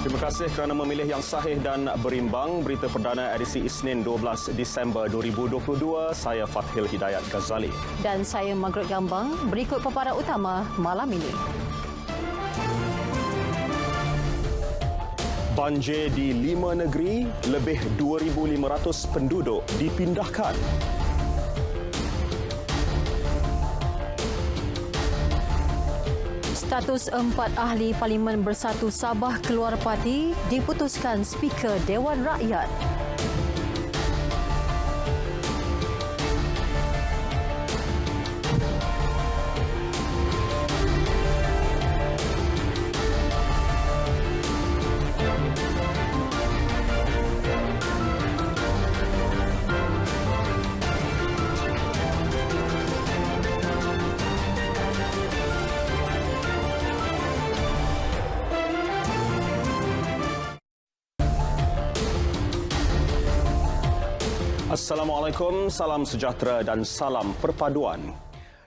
Terima kasih kerana memilih yang sahih dan berimbang. Berita perdana edisi Isnin 12 Disember 2022. Saya Fathil Hidayat Ghazali. Dan saya Margaret Gambang. Berikut paparan utama malam ini. Banjir di 5 negeri, lebih 2,500 penduduk dipindahkan. Status 4 ahli Parlimen Bersatu Sabah keluar parti diputuskan Speaker Dewan Rakyat. Assalamualaikum, salam sejahtera dan salam perpaduan.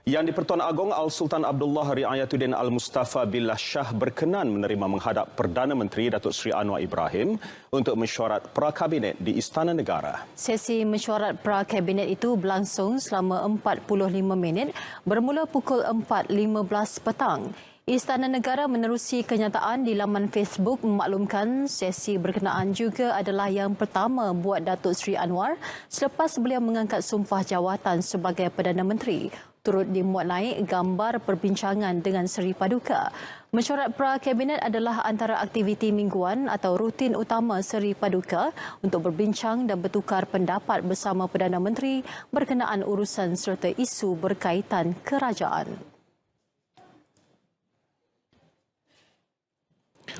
Yang di-Pertuan Agong Al-Sultan Abdullah Riayatuddin Al-Mustafa Billah Shah berkenan menerima menghadap Perdana Menteri Datuk Seri Anwar Ibrahim untuk mesyuarat pra-kabinet di Istana Negara. Sesi mesyuarat pra-kabinet itu berlangsung selama 45 minit bermula pukul 4.15 petang. Istana Negara menerusi kenyataan di laman Facebook memaklumkan sesi berkenaan juga adalah yang pertama buat Datuk Seri Anwar selepas beliau mengangkat sumpah jawatan sebagai Perdana Menteri. Turut dimuat naik gambar perbincangan dengan Seri Paduka. Mesyuarat pra-kabinet adalah antara aktiviti mingguan atau rutin utama Seri Paduka untuk berbincang dan bertukar pendapat bersama Perdana Menteri berkenaan urusan serta isu berkaitan kerajaan.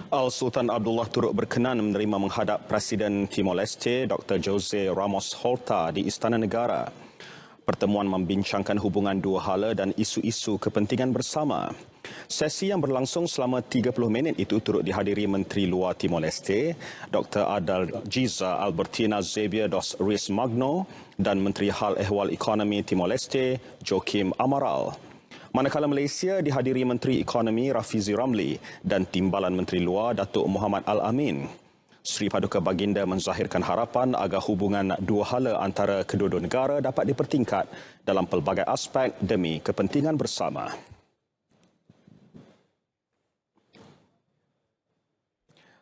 Al-Sultan Abdullah turut berkenan menerima menghadap Presiden Timor-Leste Dr. Jose Ramos Horta di Istana Negara. Pertemuan membincangkan hubungan dua hala dan isu-isu kepentingan bersama. Sesi yang berlangsung selama 30 minit itu turut dihadiri Menteri Luar Timor-Leste Dr. Adalgiza Albertina Xavier dos Reis Magno dan Menteri Hal Ehwal Ekonomi Timor-Leste Joaquim Amaral. Manakala Malaysia dihadiri Menteri Ekonomi Rafizi Ramli dan Timbalan Menteri Luar Datuk Muhammad Al-Amin. Seri Paduka Baginda menzahirkan harapan agar hubungan dua hala antara kedua-dua negara dapat dipertingkat dalam pelbagai aspek demi kepentingan bersama.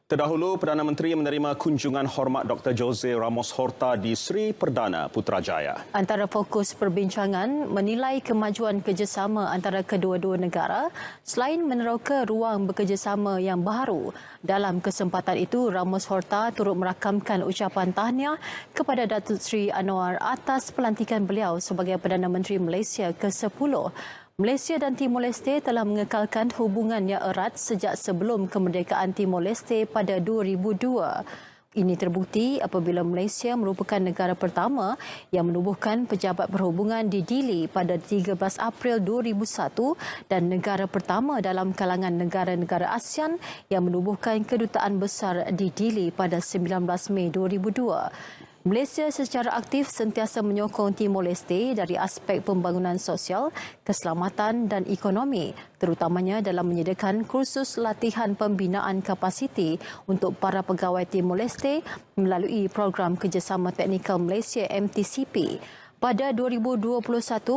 Terdahulu, Perdana Menteri menerima kunjungan hormat Dr. Jose Ramos Horta di Seri Perdana Putrajaya. Antara fokus perbincangan menilai kemajuan kerjasama antara kedua-dua negara selain meneroka ruang bekerjasama yang baharu. Dalam kesempatan itu, Ramos Horta turut merakamkan ucapan tahniah kepada Datuk Seri Anwar atas pelantikan beliau sebagai Perdana Menteri Malaysia ke-10. Malaysia dan Timor-Leste telah mengekalkan hubungan yang erat sejak sebelum kemerdekaan Timor-Leste pada 2002. Ini terbukti apabila Malaysia merupakan negara pertama yang menubuhkan pejabat perhubungan di Dili pada 13 April 2001 dan negara pertama dalam kalangan negara-negara ASEAN yang menubuhkan kedutaan besar di Dili pada 19 Mei 2002. Malaysia secara aktif sentiasa menyokong Timor-Leste dari aspek pembangunan sosial, keselamatan dan ekonomi, terutamanya dalam menyediakan kursus latihan pembinaan kapasiti untuk para pegawai Timor-Leste melalui program kerjasama teknikal Malaysia MTCP. Pada 2021,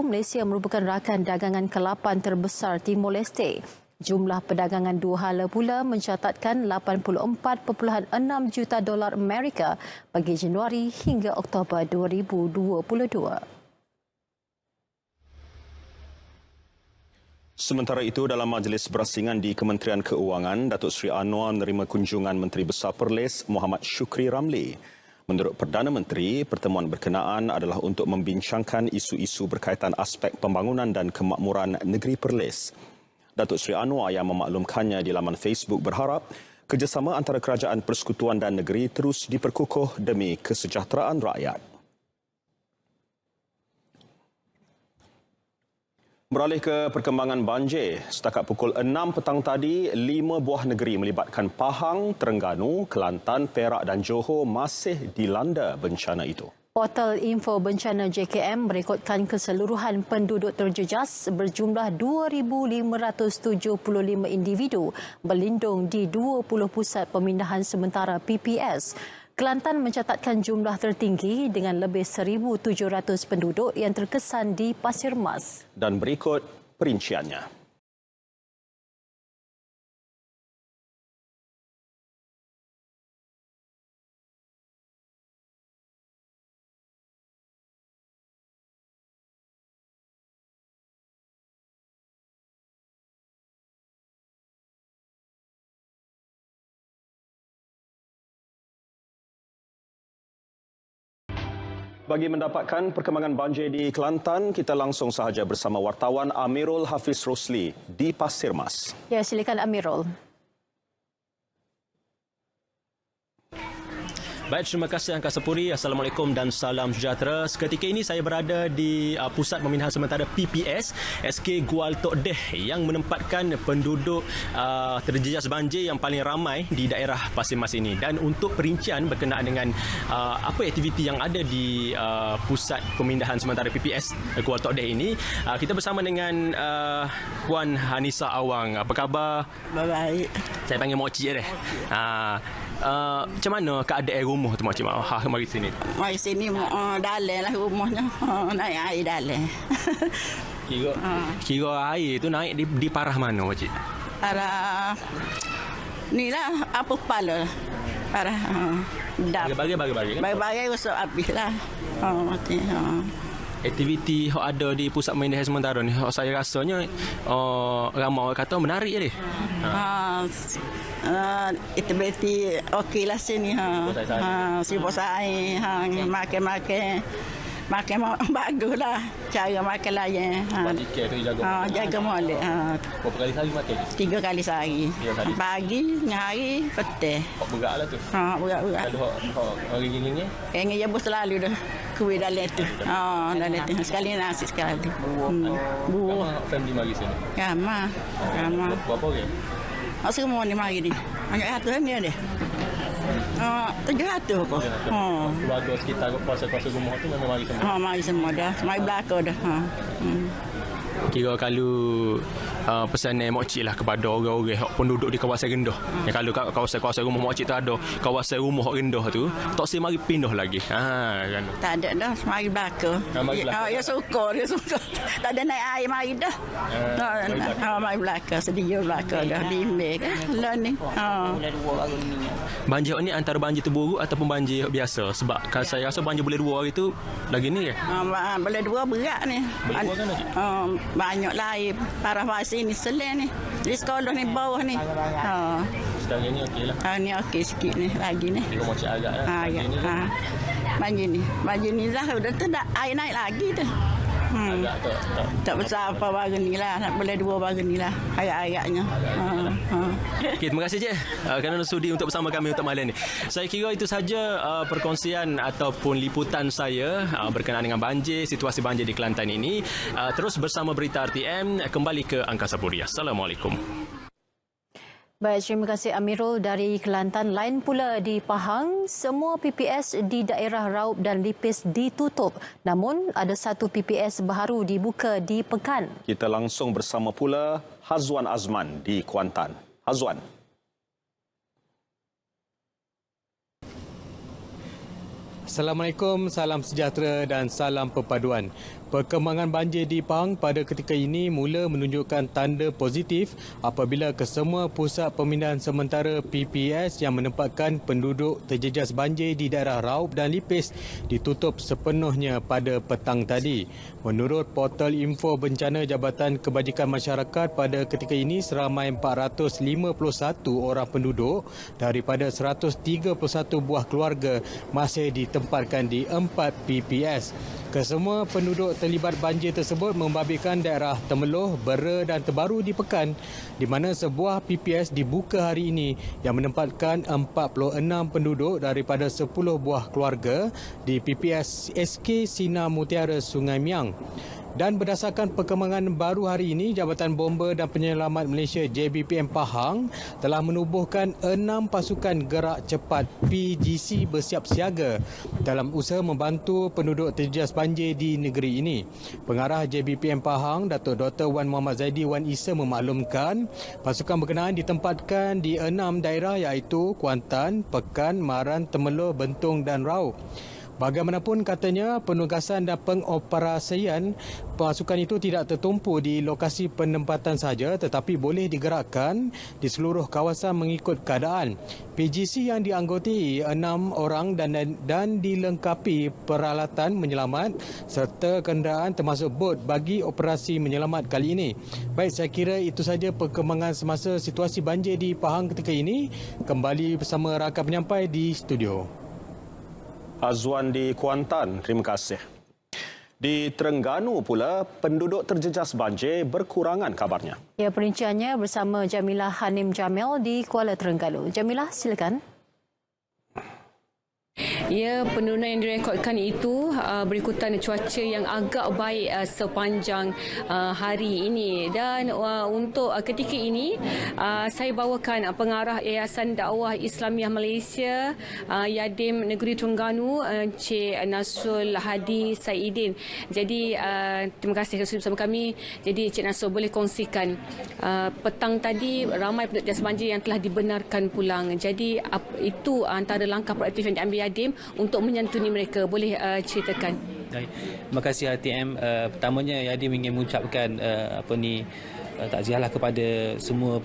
Malaysia merupakan rakan dagangan ke-8 terbesar Timor-Leste. Jumlah perdagangan dua hala pula mencatatkan 84.6 juta dolar Amerika bagi Januari hingga Oktober 2022. Sementara itu, dalam majlis berasingan di Kementerian Keuangan, Datuk Seri Anwar menerima kunjungan Menteri Besar Perlis Muhammad Shukri Ramli. Menurut Perdana Menteri, pertemuan berkenaan adalah untuk membincangkan isu-isu berkaitan aspek pembangunan dan kemakmuran negeri Perlis. Datuk Seri Anwar yang memaklumkannya di laman Facebook berharap kerjasama antara kerajaan persekutuan dan negeri terus diperkukuh demi kesejahteraan rakyat. Beralih ke perkembangan banjir, setakat pukul 6 petang tadi, 5 buah negeri melibatkan Pahang, Terengganu, Kelantan, Perak dan Johor masih dilanda bencana itu. Portal Info Bencana JKM merekodkan keseluruhan penduduk terjejas berjumlah 2,575 individu berlindung di 20 pusat pemindahan sementara PPS. Kelantan mencatatkan jumlah tertinggi dengan lebih 1,700 penduduk yang terkesan di Pasir Mas. Dan berikut perinciannya. Bagi mendapatkan perkembangan banjir di Kelantan, kita langsung sahaja bersama wartawan Amirul Hafiz Rosli di Pasir Mas. Ya, silakan Amirul. Baik, terima kasih Angkasa Puri. Assalamualaikum dan salam sejahtera. Seketika ini saya berada di Pusat Pemindahan Sementara PPS SK Gual Tok Deh yang menempatkan penduduk terjejas banjir yang paling ramai di daerah Pasir Mas ini. Dan untuk perincian berkenaan dengan apa aktiviti yang ada di Pusat Pemindahan Sementara PPS Gual Tok Deh ini, kita bersama dengan Puan Hanisa Awang. Apa khabar? Baik. Saya panggil Mak Cik deh. Macam mana keadaan rumah tu Makcik? Mari sini. Mari sini dalam lah rumahnya. Naik air dalam. Kira air tu naik di parah mana Makcik? Parah ni lah apa kepala lah. Parah dap. Bagi-bagi kan? Bagi-bagi usap habis lah. Mati. Aktiviti yang ada di Pusat Pemindahan Sementara ni, saya rasanya ramai orang kata menarik je deh. Aktiviti okey lah sini. Sibuk saya. Makan bagus lah. Cara makan layan. Jaga molek. Berapa kali sehari makan? 3 kali sehari. Pagi, hari, petang. Berat lah tu. Berat. Kalau ringgit-ringgit? Pengen je bos selalu dah. Kuih dalam tu. Dalam tu. Sekali nasi sekali. Buah. Family mari sini? Ramah. Berapa orang? Semua ni mari ni. Banyak ratus ni ada. 700 kok. Keluarga sekitar kuasa-kuasa rumah tu memang mari semua? Mari semua dah. Mari belakang dah. Kira kalau pesanan Makcik lah kepada orang-orang penduduk di kawasan rendah. Kalau kawasan rumah Makcik tu ada kawasan rumah rendah tu, tak saya mari pindah lagi. Kan. Tak ada dah, mari belakang. Ya syukur. Tak ada naik air mari dah. Mari belakang, sedia belakang dah. Bimbing kan. Lah ni. Banjir ni antara banjir terburuk ataupun banjir biasa? Sebab kalau saya rasa banjir boleh 2 hari tu lagi ni ke? Boleh 2 berat ni. Boleh 2 kan Makcik? Banyak lain. Parah pasir ni selain ni. Di sekolah ni bawah ni. Sekarang ni okey lah. Ni okey sikit ni. Lagi ni. Kira Makcik agak lah. Banjir ni dah. Udah tu dah air naik lagi tu. Agak Tak besar apa baru ni lah. Nak boleh 2 baru ni lah. Agak-agaknya. Okay, terima kasih Cik kerana sudi untuk bersama kami untuk malam ni. Saya kira itu saja perkongsian ataupun liputan saya berkenaan dengan banjir, situasi banjir di Kelantan ini. Terus bersama Berita RTM kembali ke Angkasa Puri. Assalamualaikum. Baik, terima kasih Amirul dari Kelantan. Lain pula di Pahang, semua PPS di daerah Raub dan Lipis ditutup. Namun, ada satu PPS baru dibuka di Pekan. Kita langsung bersama pula Hazwan Azman di Kuantan. Hazwan. Assalamualaikum, salam sejahtera dan salam perpaduan. Perkembangan banjir di Pahang pada ketika ini mula menunjukkan tanda positif apabila kesemua pusat pemindahan sementara PPS yang menempatkan penduduk terjejas banjir di daerah Raub dan Lipis ditutup sepenuhnya pada petang tadi. Menurut Portal Info Bencana Jabatan Kebajikan Masyarakat, pada ketika ini seramai 451 orang penduduk daripada 131 buah keluarga masih ditempatkan di 4 PPS. Kesemua penduduk terlibat banjir tersebut membabitkan daerah Temeloh, Bera dan Terbaru di Pekan, di mana sebuah PPS dibuka hari ini yang menempatkan 46 penduduk daripada 10 buah keluarga di PPS SK Sinar Mutiara Sungai Miang. Dan berdasarkan perkembangan baru hari ini, Jabatan Bomba dan Penyelamat Malaysia JBPM Pahang telah menubuhkan 6 pasukan gerak cepat PGC bersiap siaga dalam usaha membantu penduduk terjejas banjir di negeri ini. Pengarah JBPM Pahang, Datuk Dr. Wan Muhammad Zaidi Wan Isa memaklumkan pasukan berkenaan ditempatkan di 6 daerah iaitu Kuantan, Pekan, Maran, Temerloh, Bentong dan Raub. Bagaimanapun katanya, penugasan dan pengoperasian pasukan itu tidak tertumpu di lokasi penempatan sahaja tetapi boleh digerakkan di seluruh kawasan mengikut keadaan. PGC yang dianggoti 6 orang dan dilengkapi peralatan menyelamat serta kenderaan termasuk bot bagi operasi menyelamat kali ini. Baik, saya kira itu saja perkembangan semasa situasi banjir di Pahang ketika ini. Kembali bersama rakan penyampai di studio. Azwan di Kuantan, terima kasih. Di Terengganu pula, penduduk terjejas banjir berkurangan kabarnya. Ya, perinciannya bersama Jamilah Hanim Jamil di Kuala Terengganu. Jamilah, silakan. Ya, penurunan yang direkodkan itu berikutan cuaca yang agak baik sepanjang hari ini. Dan untuk ketika ini, saya bawakan pengarah Yayasan Dakwah Islamiah Malaysia, Yadim Negeri Terengganu, Encik Nasrul Hadi Saidin. Jadi, terima kasih kerana bersama kami. Jadi, Encik Nasrul boleh kongsikan. Petang tadi, ramai penduduk terjejas banjir yang telah dibenarkan pulang. Jadi, itu antara langkah proaktif yang diambil Yadim untuk menyantuni mereka. Boleh ceritakan? Baik. Terima kasih RTM. Pertamanya Yadim ingin mengucapkan takziahlah kepada semua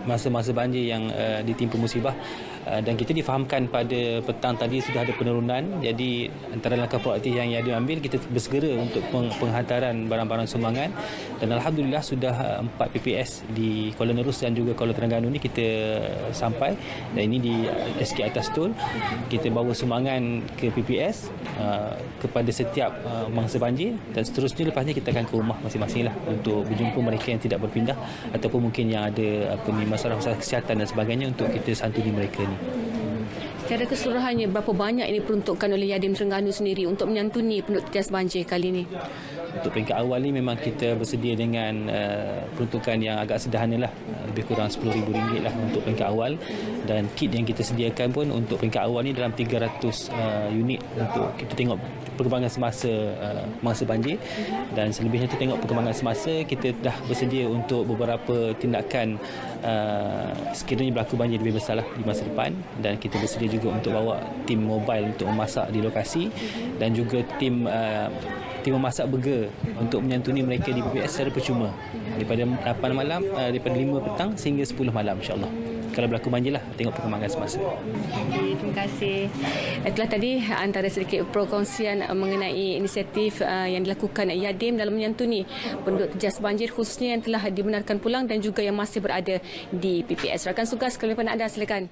masa-masa banjir yang ditimpa musibah. Dan kita difahamkan pada petang tadi sudah ada penurunan. Jadi antara langkah proaktif yang Yadim ambil, kita bersegera untuk penghantaran barang-barang sumbangan. Dan Alhamdulillah sudah 4 PPS di Kuala Nerus dan juga Kuala Terengganu ni kita sampai. Dan ini di SK Atas Tol. Kita bawa sumbangan ke PPS kepada setiap mangsa banjir. Dan seterusnya lepasnya kita akan ke rumah masing-masing lah untuk berjumpa mereka yang tidak berpindah ataupun mungkin yang ada masalah-masalah kesihatan dan sebagainya untuk kita santuni mereka ni. Secara keseluruhannya, berapa banyak ini peruntukan oleh Yadim Terengganu sendiri untuk menyantuni penduduk terjejas banjir kali ini? Untuk peringkat awal ni memang kita bersedia dengan peruntukan yang agak sederhana lah, lebih kurang RM10,000 lah untuk peringkat awal. Dan kit yang kita sediakan pun untuk peringkat awal ni dalam 300 unit untuk kita tengok perkembangan semasa masa banjir. Dan selebihnya kita tengok perkembangan semasa, kita dah bersedia untuk beberapa tindakan sekiranya berlaku banjir lebih besar lah di masa depan. Dan kita bersedia juga untuk bawa tim mobile untuk memasak di lokasi dan juga tim memasak burger untuk menyantuni mereka di PPS secara percuma daripada 8 malam, daripada 5 petang sehingga 10 malam insya-Allah. Kalau berlaku banjir lah, tengok perkembangan semasa. Terima kasih. Itulah tadi antara sedikit perkongsian mengenai inisiatif yang dilakukan Yadim dalam menyantuni penduduk terjejas banjir khususnya yang telah dibenarkan pulang dan juga yang masih berada di PPS. Rakan tugas, kelebihan anda silakan.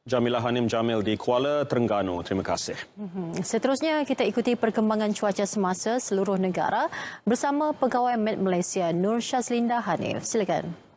Jamilah Hanim Jamil di Kuala Terengganu. Terima kasih. Seterusnya, kita ikuti perkembangan cuaca semasa seluruh negara bersama Pegawai Met Malaysia Nur Syazlinda Hanif. Silakan.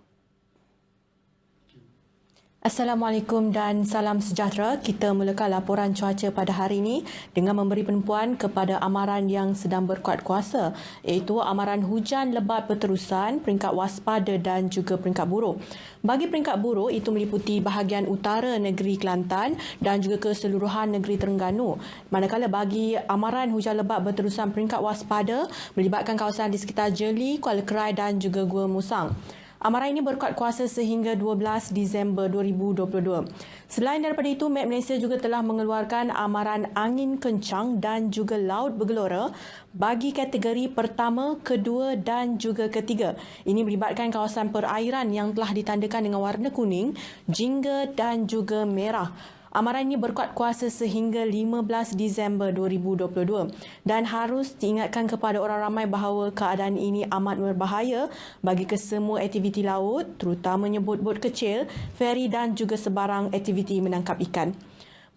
Assalamualaikum dan salam sejahtera. Kita mulakan laporan cuaca pada hari ini dengan memberi penumpuan kepada amaran yang sedang berkuat kuasa, iaitu amaran hujan lebat berterusan, peringkat waspada dan juga peringkat buruk. Bagi peringkat buruk, itu meliputi bahagian utara negeri Kelantan dan juga keseluruhan negeri Terengganu. Manakala bagi amaran hujan lebat berterusan peringkat waspada melibatkan kawasan di sekitar Jeli, Kuala Kerai dan juga Gua Musang. Amaran ini berkuat kuasa sehingga 12 Disember 2022. Selain daripada itu, Met Malaysia juga telah mengeluarkan amaran angin kencang dan juga laut bergelora bagi kategori pertama, kedua dan juga ketiga. Ini melibatkan kawasan perairan yang telah ditandakan dengan warna kuning, jingga dan juga merah. Amaran ini berkuat kuasa sehingga 15 Disember 2022 dan harus diingatkan kepada orang ramai bahawa keadaan ini amat berbahaya bagi kesemua aktiviti laut, terutamanya bot-bot kecil, feri dan juga sebarang aktiviti menangkap ikan.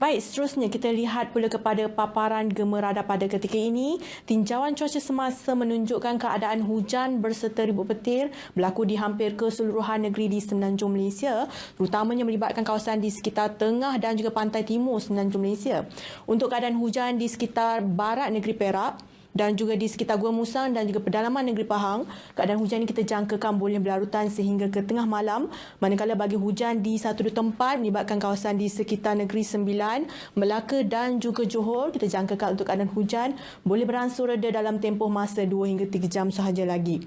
Baik, seterusnya kita lihat pula kepada paparan gemerada pada ketika ini. Tinjauan cuaca semasa menunjukkan keadaan hujan berserta ribut petir berlaku di hampir keseluruhan negeri di semenanjung Malaysia, terutamanya melibatkan kawasan di sekitar tengah dan juga pantai timur semenanjung Malaysia. Untuk keadaan hujan di sekitar barat negeri Perak, dan juga di sekitar Gua Musang dan juga pedalaman negeri Pahang. Keadaan hujan ini kita jangkakan boleh berlarutan sehingga ke tengah malam, manakala bagi hujan di satu dua tempat melibatkan kawasan di sekitar negeri Sembilan, Melaka dan juga Johor, kita jangkakan untuk keadaan hujan boleh beransur reda dalam tempoh masa 2 hingga 3 jam sahaja lagi.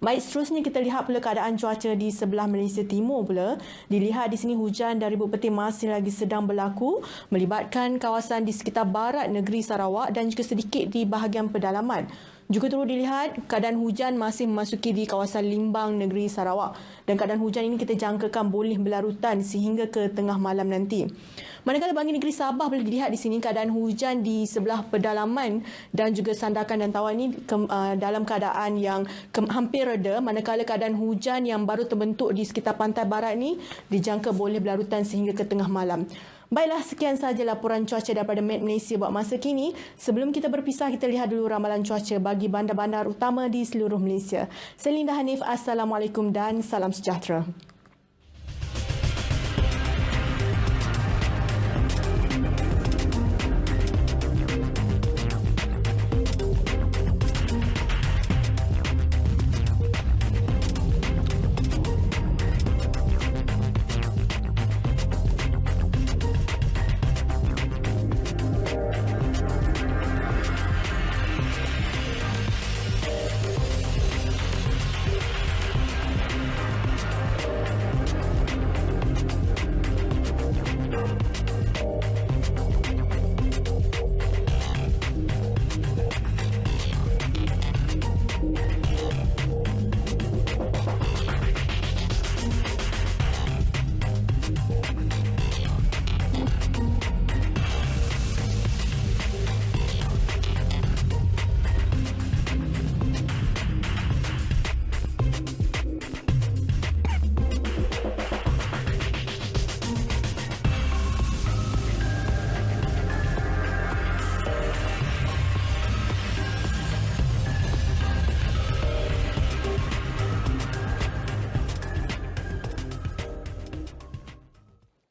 Baik, seterusnya kita lihat pula keadaan cuaca di sebelah Malaysia Timur pula. Dilihat di sini hujan dan ribut petir masih lagi sedang berlaku melibatkan kawasan di sekitar barat negeri Sarawak dan juga sedikit di bahagian pedalaman. Juga turut dilihat keadaan hujan masih memasuki di kawasan Limbang negeri Sarawak dan keadaan hujan ini kita jangkakan boleh berlarutan sehingga ke tengah malam nanti. Manakala bagi negeri Sabah boleh dilihat di sini keadaan hujan di sebelah pedalaman dan juga Sandakan dan Tawan ini dalam keadaan yang hampir reda, manakala keadaan hujan yang baru terbentuk di sekitar pantai barat ini dijangka boleh berlarutan sehingga ke tengah malam. Baiklah, sekian sahaja laporan cuaca daripada Met Malaysia buat masa kini. Sebelum kita berpisah, kita lihat dulu ramalan cuaca bagi bandar-bandar utama di seluruh Malaysia. Saya Linda Hanif, Assalamualaikum dan salam sejahtera.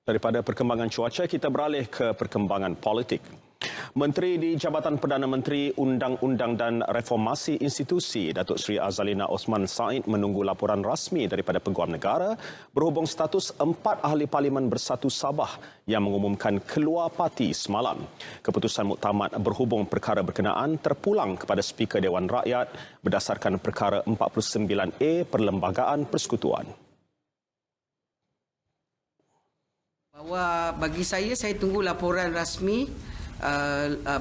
Daripada perkembangan cuaca, kita beralih ke perkembangan politik. Menteri di Jabatan Perdana Menteri Undang-Undang dan Reformasi Institusi, Datuk Seri Azalina Osman Said menunggu laporan rasmi daripada Peguam Negara berhubung status 4 ahli Parlimen Bersatu Sabah yang mengumumkan keluar parti semalam. Keputusan muktamad berhubung perkara berkenaan terpulang kepada Speaker Dewan Rakyat berdasarkan perkara 49A Perlembagaan Persekutuan. Bahawa bagi saya tunggu laporan rasmi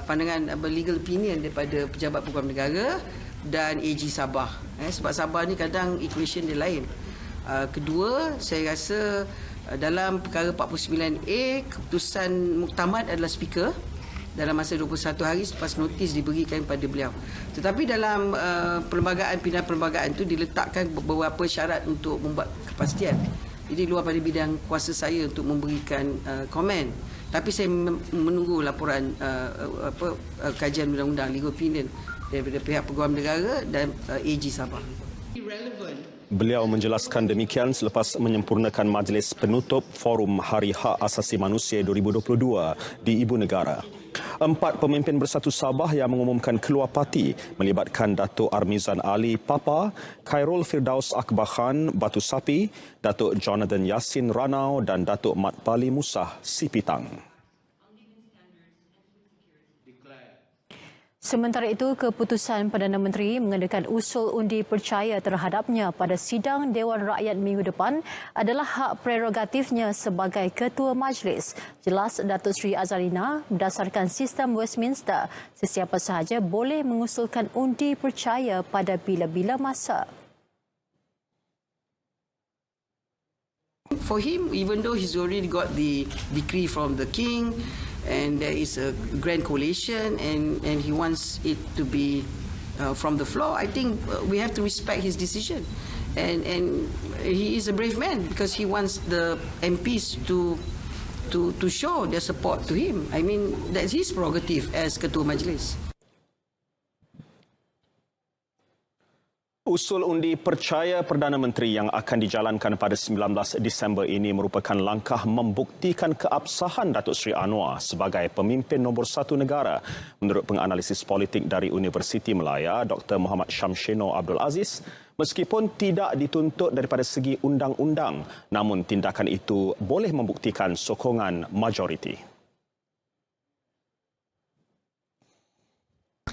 pandangan legal opinion daripada Pejabat Peguam Negara dan AG Sabah. Sebab Sabah ni kadang equation dia lain. Kedua, saya rasa dalam perkara 49A, keputusan muktamad adalah speaker dalam masa 21 hari selepas notis diberikan kepada beliau. Tetapi dalam pindah perlembagaan itu diletakkan beberapa syarat untuk membuat kepastian. Jadi luar pada bidang kuasa saya untuk memberikan komen. Tapi saya menunggu laporan kajian undang-undang legal opinion daripada pihak Peguam Negara dan AG Sabah. Beliau menjelaskan demikian selepas menyempurnakan majlis penutup Forum Hari Hak Asasi Manusia 2022 di Ibu Negara. 4 pemimpin Bersatu Sabah yang mengumumkan keluar parti melibatkan Datuk Armizan Ali Papa, Khairul Firdaus Akbar Khan Batu Sapi, Datuk Jonathan Yassin Ranau dan Datuk Mat Pali Musah Sipitang. Sementara itu, keputusan Perdana Menteri mengadakan usul undi percaya terhadapnya pada sidang Dewan Rakyat minggu depan adalah hak prerogatifnya sebagai Ketua Majlis. Jelas Datuk Seri Azalina, berdasarkan sistem Westminster, sesiapa sahaja boleh mengusulkan undi percaya pada bila-bila masa. For him, even though he's already got the decree from the King, and there is a grand coalition and he wants it to be from the floor, I think we have to respect his decision. And he is a brave man because he wants the MPs to show their support to him. I mean, that's his prerogative as Ketua Majlis. Usul undi percaya Perdana Menteri yang akan dijalankan pada 19 Disember ini merupakan langkah membuktikan keabsahan Datuk Seri Anwar sebagai pemimpin nombor satu negara. Menurut penganalisis politik dari Universiti Melaya, Dr. Muhammad Syamshino Abdul Aziz, meskipun tidak dituntut daripada segi undang-undang, namun tindakan itu boleh membuktikan sokongan majoriti.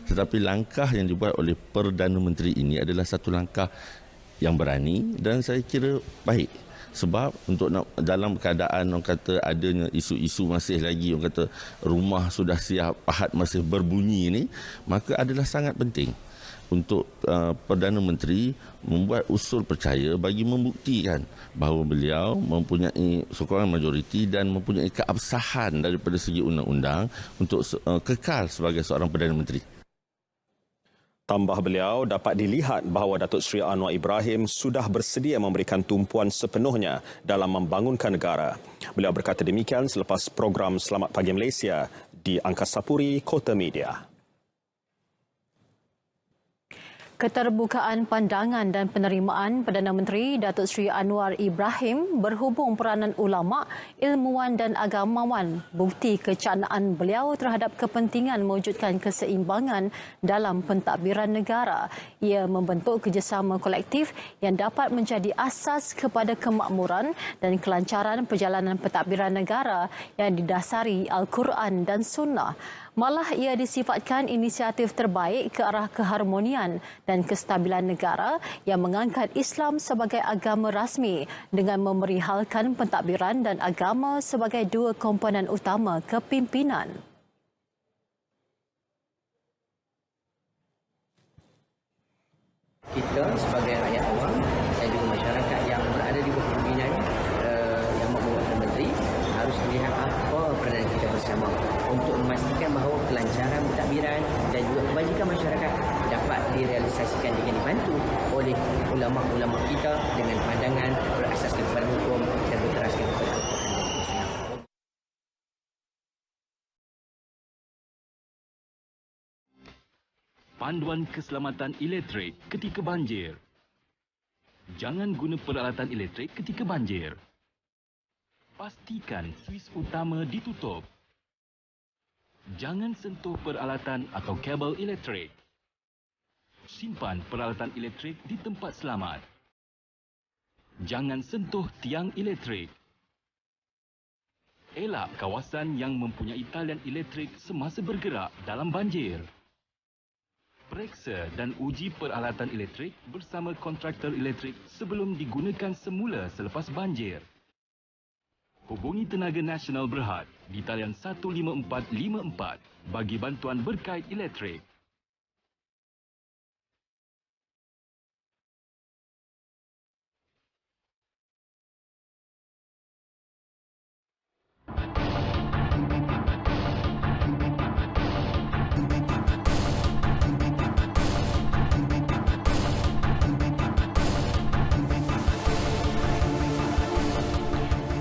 Tetapi langkah yang dibuat oleh Perdana Menteri ini adalah satu langkah yang berani dan saya kira baik. Sebab untuk dalam keadaan orang kata adanya isu-isu masih lagi orang kata rumah sudah siap, pahat masih berbunyi ini, maka adalah sangat penting untuk Perdana Menteri membuat usul percaya bagi membuktikan bahawa beliau mempunyai sokongan majoriti dan mempunyai keabsahan daripada segi undang-undang untuk kekal sebagai seorang Perdana Menteri. Tambah beliau, dapat dilihat bahawa Datuk Seri Anwar Ibrahim sudah bersedia memberikan tumpuan sepenuhnya dalam membangunkan negara. Beliau berkata demikian selepas program Selamat Pagi Malaysia di Angkasa Puri, Kota Media. Keterbukaan pandangan dan penerimaan Perdana Menteri Datuk Seri Anwar Ibrahim berhubung peranan ulama, ilmuwan dan agamawan bukti kecanaan beliau terhadap kepentingan mewujudkan keseimbangan dalam pentadbiran negara. Ia membentuk kerjasama kolektif yang dapat menjadi asas kepada kemakmuran dan kelancaran perjalanan pentadbiran negara yang didasari Al-Quran dan Sunnah. Malah ia disifatkan inisiatif terbaik ke arah keharmonian dan kestabilan negara yang mengangkat Islam sebagai agama rasmi dengan memerihalkan pentadbiran dan agama sebagai dua komponen utama kepimpinan. Kita sebagai rakyat awam dan juga masyarakat yang berada di bawah pimpinan yang membuat Perdana Menteri harus melihat apa peranan kita bersama untuk memastikan bahawa kelancaran pentadbiran dan juga kebajikan masyarakat dapat direalisasikan dengan dibantu oleh ulama-ulama kita dengan pandangan berasaskan kepada hukum dan berteraskan kepada Al-Quran dan Islam. Panduan keselamatan elektrik ketika banjir. Jangan guna peralatan elektrik ketika banjir. Pastikan suis utama ditutup. Jangan sentuh peralatan atau kabel elektrik. Simpan peralatan elektrik di tempat selamat. Jangan sentuh tiang elektrik. Elak kawasan yang mempunyai talian elektrik semasa bergerak dalam banjir. Periksa dan uji peralatan elektrik bersama kontraktor elektrik sebelum digunakan semula selepas banjir. Hubungi Tenaga Nasional Berhad di talian 15454 bagi bantuan berkait elektrik.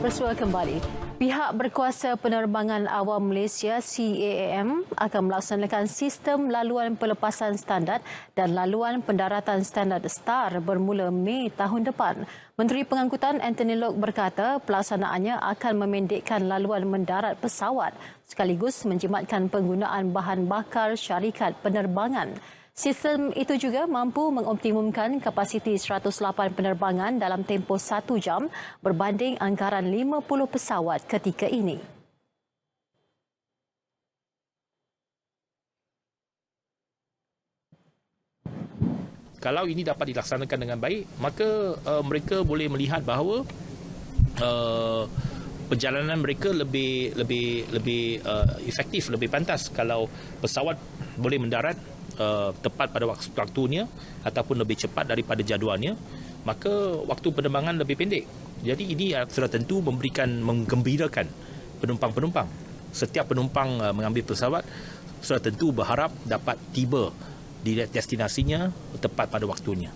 Bersua kembali. Pihak berkuasa penerbangan awam Malaysia CAAM akan melaksanakan sistem laluan pelepasan standard dan laluan pendaratan standard STAR bermula Mei tahun depan. Menteri Pengangkutan Anthony Loke berkata pelaksanaannya akan memendekkan laluan mendarat pesawat sekaligus menjimatkan penggunaan bahan bakar syarikat penerbangan. Sistem itu juga mampu mengoptimumkan kapasiti 108 penerbangan dalam tempoh 1 jam berbanding anggaran 50 pesawat ketika ini. Kalau ini dapat dilaksanakan dengan baik, maka mereka boleh melihat bahawa perjalanan mereka lebih efektif, lebih pantas kalau pesawat boleh mendarat tepat pada waktunya ataupun lebih cepat daripada jadualnya, maka waktu penerbangan lebih pendek. Jadi ini sudah tentu menggembirakan penumpang-penumpang. Setiap penumpang mengambil pesawat sudah tentu berharap dapat tiba di destinasinya tepat pada waktunya.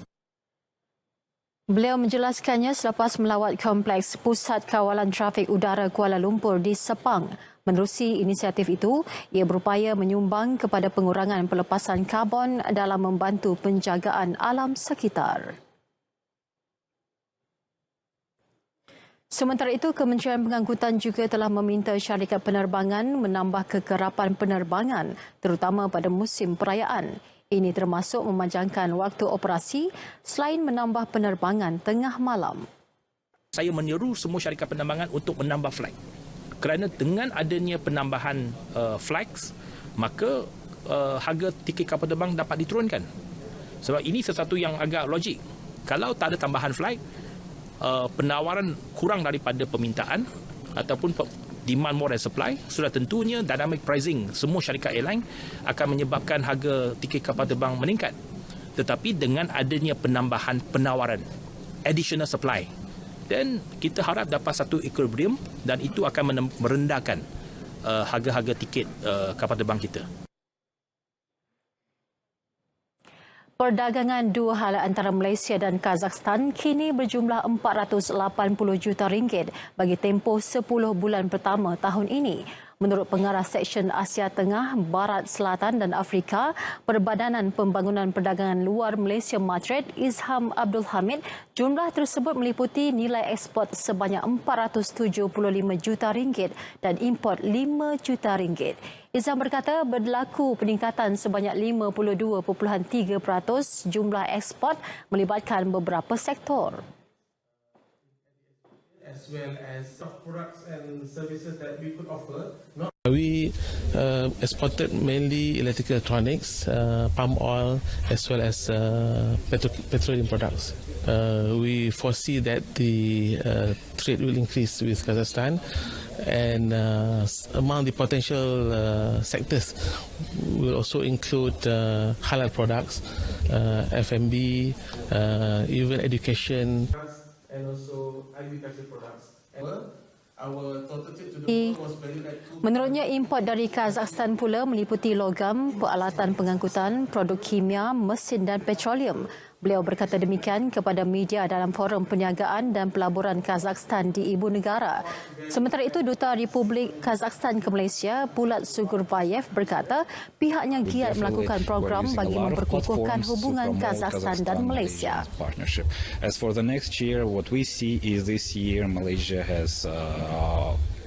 Beliau menjelaskannya selepas melawat kompleks Pusat Kawalan Trafik Udara Kuala Lumpur di Sepang. Menerusi inisiatif itu, ia berupaya menyumbang kepada pengurangan pelepasan karbon dalam membantu penjagaan alam sekitar. Sementara itu, Kementerian Pengangkutan juga telah meminta syarikat penerbangan menambah kekerapan penerbangan, terutama pada musim perayaan. Ini termasuk memanjangkan waktu operasi selain menambah penerbangan tengah malam. Saya menyeru semua syarikat penerbangan untuk menambah flight. Kerana dengan adanya penambahan flights, maka harga tiket kapal terbang dapat diturunkan. Sebab ini sesuatu yang agak logik. Kalau tak ada tambahan flight, penawaran kurang daripada permintaan ataupun demand more than supply, sudah tentunya dynamic pricing semua syarikat airline akan menyebabkan harga tiket kapal terbang meningkat. Tetapi dengan adanya penambahan penawaran, additional supply, dan kita harap dapat satu equilibrium dan itu akan merendahkan harga-harga tiket kapal terbang kita. Perdagangan dua hala antara Malaysia dan Kazakhstan kini berjumlah 480 juta ringgit bagi tempoh 10 bulan pertama tahun ini. Menurut Pengarah Seksyen Asia Tengah, Barat, Selatan dan Afrika, Perbadanan Pembangunan Perdagangan Luar Malaysia Matred, Izham Abdul Hamid, jumlah tersebut meliputi nilai ekspor sebanyak 475 juta ringgit dan import 5 juta ringgit. Izham berkata berlaku peningkatan sebanyak 52.3% jumlah ekspor melibatkan beberapa sektor. As well as products and services that we could offer. We exported mainly electrical electronics, palm oil, as well as petroleum products. We foresee that the trade will increase with Kazakhstan, and among the potential sectors will also include halal products, F&B, even education. And also agriculture products. Menurutnya, import dari Kazakhstan pula meliputi logam, peralatan pengangkutan, produk kimia, mesin dan petroleum. Beliau berkata demikian kepada media dalam forum perniagaan dan pelaburan Kazakhstan di ibu negara. Sementara itu, Duta Republik Kazakhstan ke Malaysia, Bulat Sugurbayev berkata pihaknya giat melakukan program bagi memperkukuhkan hubungan Kazakhstan dan Malaysia. As for the next year, what we see is this year Malaysia has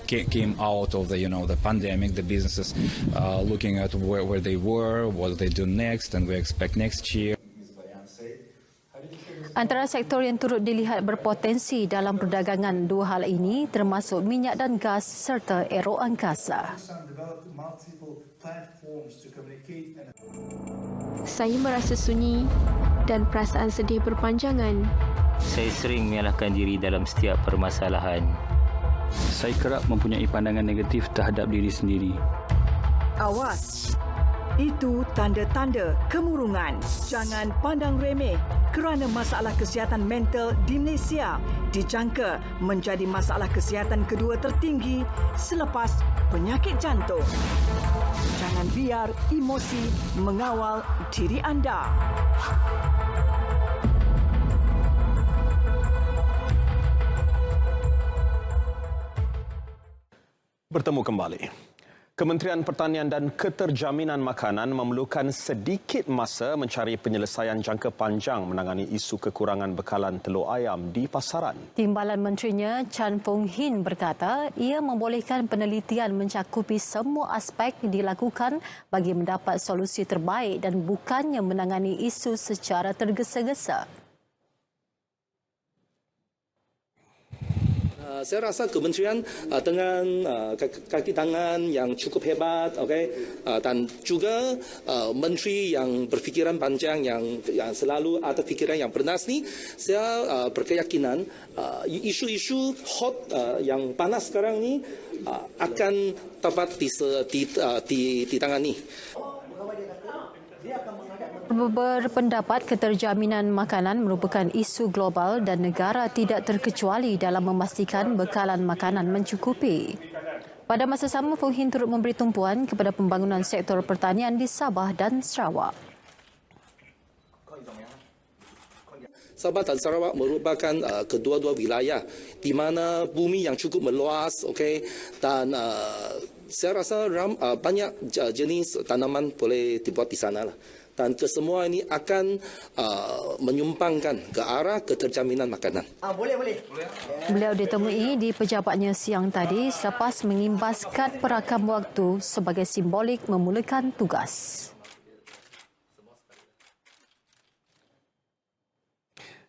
came out of the pandemic, the businesses looking at where they were, what they do next, and we expect next year. Antara sektor yang turut dilihat berpotensi dalam perdagangan dua hal ini termasuk minyak dan gas serta aero angkasa. Saya merasa sunyi dan perasaan sedih berpanjangan. Saya sering menyalahkan diri dalam setiap permasalahan. Saya kerap mempunyai pandangan negatif terhadap diri sendiri. Awas! Itu tanda-tanda kemurungan. Jangan pandang remeh kerana masalah kesihatan mental di Malaysia dijangka menjadi masalah kesihatan kedua tertinggi selepas penyakit jantung. Jangan biar emosi mengawal diri anda. Bertemu kembali. Kementerian Pertanian dan Keterjaminan Makanan memerlukan sedikit masa mencari penyelesaian jangka panjang menangani isu kekurangan bekalan telur ayam di pasaran. Timbalan Menterinya Chan Fong Hin berkata ia membolehkan penelitian mencakupi semua aspek dilakukan bagi mendapat solusi terbaik dan bukannya menangani isu secara tergesa-gesa. Saya rasa kementerian dengan kaki tangan yang cukup hebat, dan juga menteri yang berfikiran panjang yang selalu ada fikiran yang bernas ni, saya berkeyakinan isu-isu hot yang panas sekarang ni akan dapat ditangani. Berpendapat keterjaminan makanan merupakan isu global dan negara tidak terkecuali dalam memastikan bekalan makanan mencukupi. Pada masa sama, Fong Hin turut memberi tumpuan kepada pembangunan sektor pertanian di Sabah dan Sarawak. Sabah dan Sarawak merupakan kedua-dua wilayah di mana bumi yang cukup meluas, dan saya rasa banyak jenis tanaman boleh dibuat di sana lah. Dan kesemua ini akan menyumbangkan ke arah keterjaminan makanan. Boleh. Beliau ditemui di pejabatnya siang tadi selepas mengimbas kad perakam waktu sebagai simbolik memulakan tugas.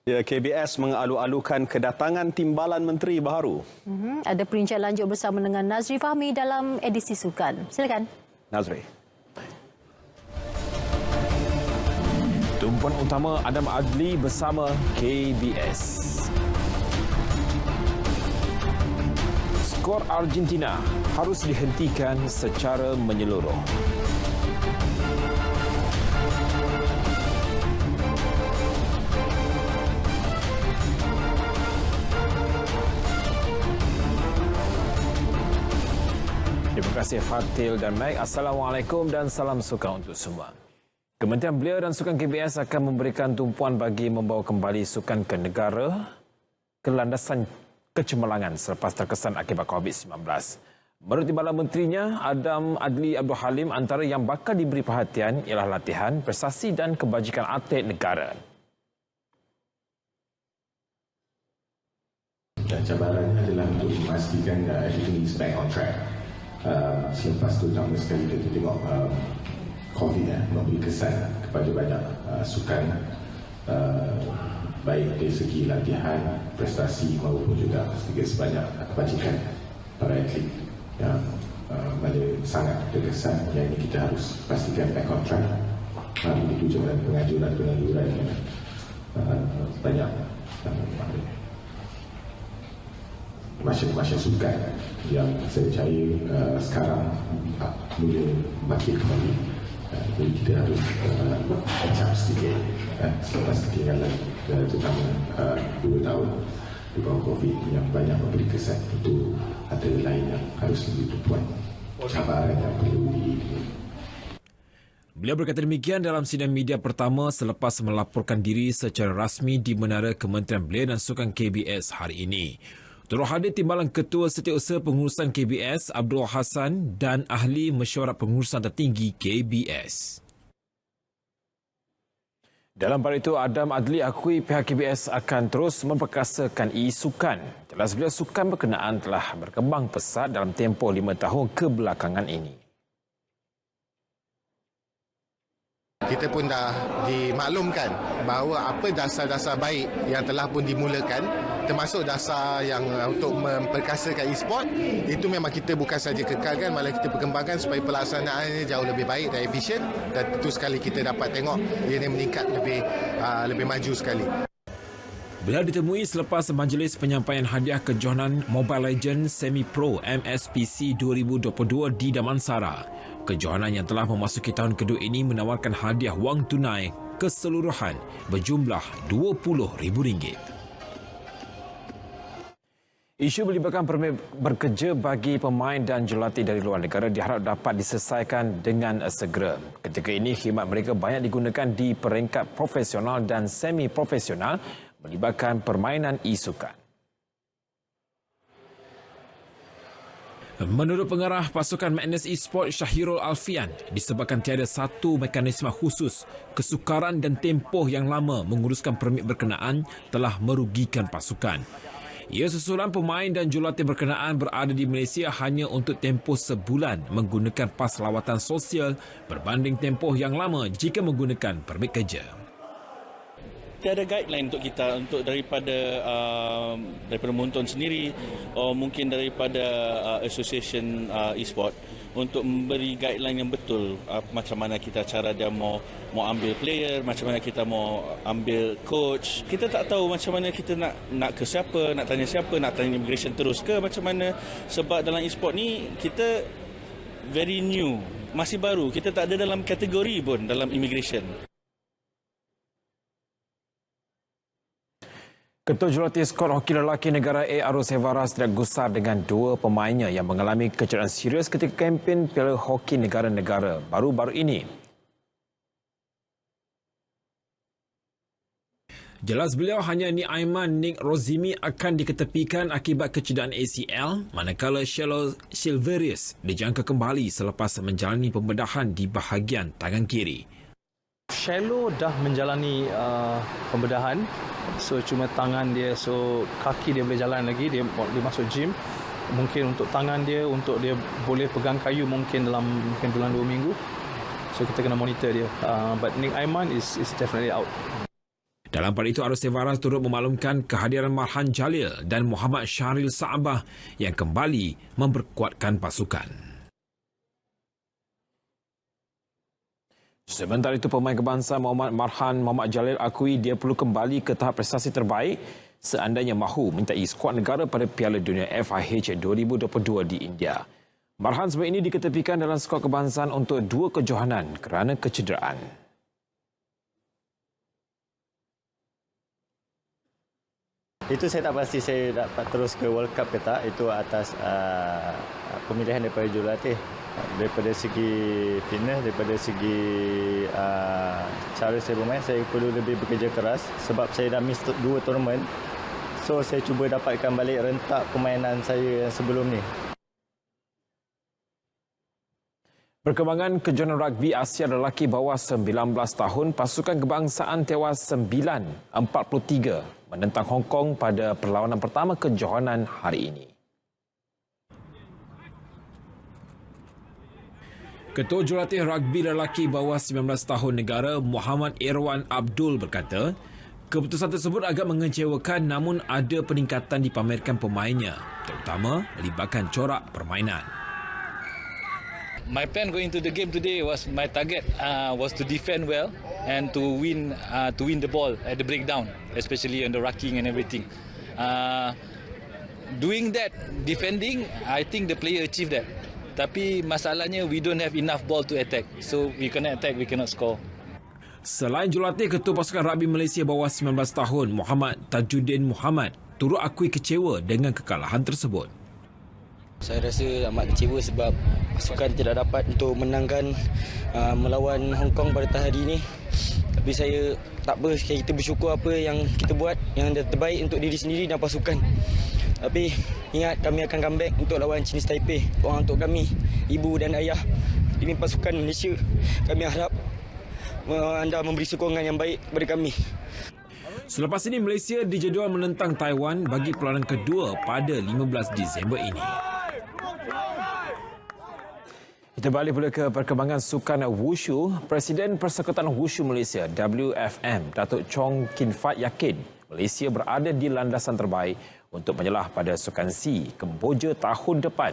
Ya, KBS mengalu-alukan kedatangan timbalan menteri baru. Ada perincian lanjut bersama dengan Nazri Fahmi dalam edisi sukan. Silakan. Nazri. Tumpuan utama Adam Adli bersama KBS. Skor Argentina harus dihentikan secara menyeluruh. Terima kasih Fatil dan Meg. Assalamualaikum dan salam suka untuk semua. Kementerian Belia dan Sukan KBS akan memberikan tumpuan bagi membawa kembali sukan ke negara ke landasan kecemerlangan selepas terkesan akibat COVID-19. Menurut Timbalan Menterinya, Adam Adli Abdul Halim, antara yang bakal diberi perhatian ialah latihan, prestasi dan kebajikan atlet negara. Dan cabarannya adalah untuk memastikan everything is back on track. Selepas tu lama sekali kita tengok COVID memberi kesan kepada banyak sukan, baik dari segi latihan, prestasi maupun juga sebanyak kebajikan para atlet yang mana sangat terkesan. Yang ini kita harus pastikan back on track. Begitu juga pengajuran banyak masyarakat sukan yang saya percaya sekarang mula bangkit kembali. Jadi kita harus catch up sedikit selepas ketinggalan terutama 2 tahun di bawah COVID yang banyak memberi kesan. Itu ada lain yang harus lebih tumpuan cabaran yang perlu Beliau berkata demikian dalam sidang media pertama selepas melaporkan diri secara rasmi di Menara Kementerian Belia dan Sukan KBS hari ini. Turut hadir timbalan Ketua Setiausaha Pengurusan KBS Abdul Hassan dan Ahli Mesyuarat Pengurusan Tertinggi KBS. Dalam pada itu, Adam Adli akui pihak KBS akan terus memperkasakan e-sukan. Jelas beliau sukan berkenaan telah berkembang pesat dalam tempoh 5 tahun kebelakangan ini. Kita pun dah dimaklumkan bahawa apa dasar-dasar baik yang telah pun dimulakan, termasuk dasar yang untuk memperkasakan e-sport, itu memang kita bukan saja kekalkan, malah kita perkembangkan supaya pelaksanaannya jauh lebih baik dan efisien, dan tentu sekali kita dapat tengok ia meningkat lebih maju sekali. Beliau ditemui selepas majlis penyampaian hadiah kejohanan Mobile Legends Semi-Pro MSPC 2022 di Damansara. Kejohanan yang telah memasuki tahun kedua ini menawarkan hadiah wang tunai keseluruhan berjumlah RM20,000. Isu melibatkan permit bekerja bagi pemain dan jurulatih dari luar negara diharap dapat diselesaikan dengan segera. Ketika ini, khidmat mereka banyak digunakan di peringkat profesional dan semi-profesional melibatkan permainan e-sukan. Menurut pengarah pasukan Magnus Esports Syahirul Alfian, disebabkan tiada satu mekanisme khusus, kesukaran dan tempoh yang lama menguruskan permit berkenaan telah merugikan pasukan. Ia susulan pemain dan jurulatih berkenaan berada di Malaysia hanya untuk tempoh sebulan menggunakan pas lawatan sosial berbanding tempoh yang lama jika menggunakan permit kerja. Tiada guideline untuk kita, untuk daripada menonton sendiri, mungkin daripada Association e-sport untuk memberi guideline yang betul macam mana kita cara dia mau ambil player, macam mana kita mau ambil coach. Kita tak tahu macam mana kita nak ke siapa, nak tanya siapa, nak tanya immigration terus ke macam mana, sebab dalam e-sport ni kita very new, masih baru, kita tak ada dalam kategori pun dalam immigration. Ketua Jurulatih Skor Hoki Lelaki Negara A. Arus Hevaras tidak gusar dengan dua pemainnya yang mengalami kecederaan serius ketika kempen Piala Hoki Negara-Negara baru-baru ini. Jelas beliau hanya Nick Aiman Nick Rozimi akan diketepikan akibat kecederaan ACL, manakala Shelo Silverius dijangka kembali selepas menjalani pembedahan di bahagian tangan kiri. Shelo dah menjalani pembedahan, so cuma tangan dia, so kaki dia boleh jalan lagi, dia masuk gym. Mungkin untuk tangan dia, untuk dia boleh pegang kayu mungkin dalam bulan 2 minggu. So kita kena monitor dia. But Nick Aiman is definitely out. Dalam pada itu, Arus Sevaras turut memaklumkan kehadiran Marhan Jalil dan Muhammad Syahril Saabah yang kembali memperkuatkan pasukan. Sementara itu, pemain kebangsaan Muhammad Jalil akui dia perlu kembali ke tahap prestasi terbaik seandainya mahu menyertai skuad negara pada Piala Dunia FIH 2022 di India. Marhan sebelum ini diketepikan dalam skuad kebangsaan untuk 2 kejohanan kerana kecederaan. Itu saya tak pasti saya dapat terus ke World Cup ke tak. Itu atas pemilihan daripada jurulatih. Daripada segi fitness, daripada segi cara saya bermain, saya perlu lebih bekerja keras sebab saya dah miss 2 tournament. So saya cuba dapatkan balik rentak permainan saya yang sebelum ni. Perkembangan kejohanan rugby Asia lelaki bawah 19 tahun, pasukan kebangsaan tewas 9-43 menentang Hong Kong pada perlawanan pertama kejohanan hari ini. Ketua Jurulatih Rugby lelaki bawah 19 tahun negara Muhammad Irwan Abdul berkata, keputusan tersebut agak mengecewakan namun ada peningkatan dipamerkan pemainnya, terutama melibatkan corak permainan. My plan going to the game today was my target was to defend well and to win the ball at the breakdown, especially on the rucking and everything. Doing that, defending, I think the player achieved that. Tapi masalahnya we don't have enough ball to attack, so we cannot attack, we cannot score. Selain jurulatih, Ketua Pasukan Rugby Malaysia bawah 19 tahun Muhammad Tajuddin Muhammad turut akui kecewa dengan kekalahan tersebut. Saya rasa amat kecewa sebab pasukan tidak dapat untuk menangkan melawan Hong Kong pada hari ini. Tapi saya tak apa, kita bersyukur apa yang kita buat yang terbaik untuk diri sendiri dan pasukan. Tapi ingat, kami akan comeback untuk lawan Chinese Taipei. Orang untuk kami, ibu dan ayah, ini pasukan Malaysia. Kami harap anda memberi sokongan yang baik kepada kami. Selepas ini, Malaysia dijadual menentang Taiwan bagi perlawanan kedua pada 15 Disember ini. Kita balik pula ke perkembangan sukan wushu. Presiden Persekutuan Wushu Malaysia WFM, Datuk Chong Kin Fat yakin Malaysia berada di landasan terbaik untuk menyelah pada Sukan SEA Kemboja tahun depan.